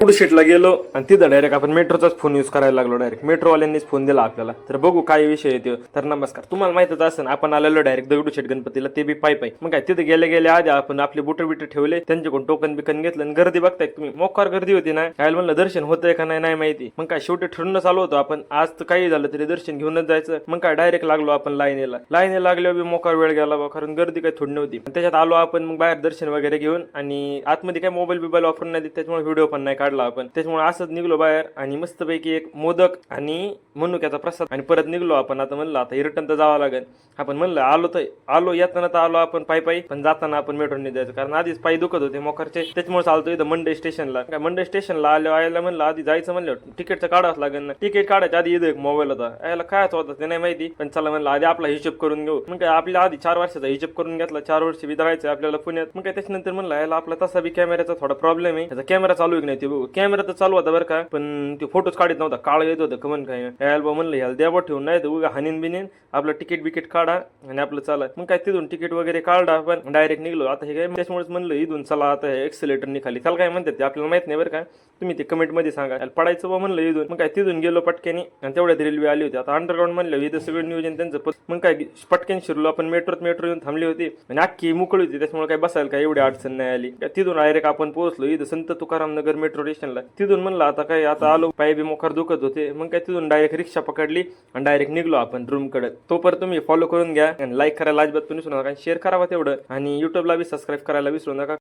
दगडूशेठला गेलो आणि तिथं डायरेक्ट आपण मेट्रोचाच फोन यूज करायला लागलो. डायरेक्ट मेट्रोवाल्यांनीच फोन दिला आपल्याला. तर बघू काय विषय येतो. तर नमस्कार, तुम्हाला माहितच असेल आपण आलेलो डायरेक्ट दगडूशेठ गणपतीला, ते बी पायी. मग काय तिथे गेले आधी आपण आपले बुट बिट ठेवले, त्यांच्याकडून टोकन बिकन घेतलं आणि गर्दी बघताय तुम्ही, मोकार गर्दी होती ना. काय म्हणलं दर्शन होतंय का नाही माहिती. मग काय शेवटी ठरून चालू होतो आपण, आज तर काही झालं तरी दर्शन घेऊनच जायचं. मग काय डायरेक्ट लागलो आपण लाईनीला लागल्यावर बी मोकार वेळ गेला बा, कारण गर्दी काही थोडी नव्हती. त्याच्यात आलो आपण मग बाहेर दर्शन वगैरे घेऊन, आणि आतमध्ये काय मोबाईल बिबाईल वापरून नाही देत, त्याच्यामुळे व्हिडिओ पण नाही काढला आपण. त्याच्यामुळे असंच निघलो बाहेर आणि मस्तपैकी एक मोदक आणि मनुक्याचा प्रसाद आणि परत निघलो आपण. आता म्हणलं आता रिटर्न तर जावं लागेल. आपण म्हणलं आलो येताना तर आलो आपण पायी, पण जाताना आपण मेट्रोने जायचं, कारण आधीच पायी दुखत होते मोकरचे. त्याच्यामुळे चालतो इथं मंडे स्टेशनला आयला म्हणलं आधी जायचं म्हणलं तिकीटचं काढावंच लागेल ना. तिकीट काढायचं आधी इथं एक मोबाईल होता, यायला कायच होता ते नाही माहिती, पण चला म्हणलं आधी आपला हिशोब करून घेऊ. मग काय आपल्या आधी 4 वर्षाचा हिशोब करून घेतला, 4 वर्ष बी राहायचं आपल्याला पुण्यात. मग काय त्याच्यानंतर म्हणलं यायला आपला तसा बी कॅमेराचा थोडा प्रॉब्लेम आहे, त्याचा कॅमेरा चालू आहे की नाही ते बघू. कॅमेरा तर चालू होता बरं का, पण ते फोटोच काढत नव्हता, काळ येत होतं कमन काय. यायला म्हणलं ह्याला द्यावं ठेवून, नाही तर उगा हानीन बिनीन. आपलं तिकीट काढा आणि आपलं चला. मग काय तिथून तिकीट वगैरे काढा, आपण डायरेक्ट निघलो. आता हे काय त्याच्यामुळेच म्हणलं इथून चला आता एक्सेलेटर निघाली, त्याला काय म्हणतात ते आपल्याला माहित नाही बरं का, तुम्ही ते कमेंट मध्ये सांगा. पडायचं बा म्हणलं इथून. मग काय तिथून गेलो पटक्यानी, आणि तेवढ्यात रेल्वे आली होती. आता अंडरग्राऊंड म्हणलं इथं सगळं नियोजन त्यांचं. मग काय पटक्यान शिरलो आपण मेट्रो येऊन थांबली होती, आणि अख्खी मोकळी होती, त्याच्यामुळे काय बसायला काय एवढी अडचण नाही आली. तिथून डायरेक्ट आपण पोहोचलो इथं संत तुकाराम नगर मेट्रो स्टेशनला. तिथून म्हणलं आता काय आता आलो, पाय बी मोकार दुखत होते. मग काय तिथून डायरेक्ट रिक्षा पकडली आणि डायरेक्ट निघलो आपण रूम कडे. तोपर्यंत तुम्ही फॉलो करून घ्या आणि लाईक करायला अजिबात विसरू नका, शेअर करावा तेवढं, आणि युट्यूबला बी सबस्क्राईब करायला विसरू नका.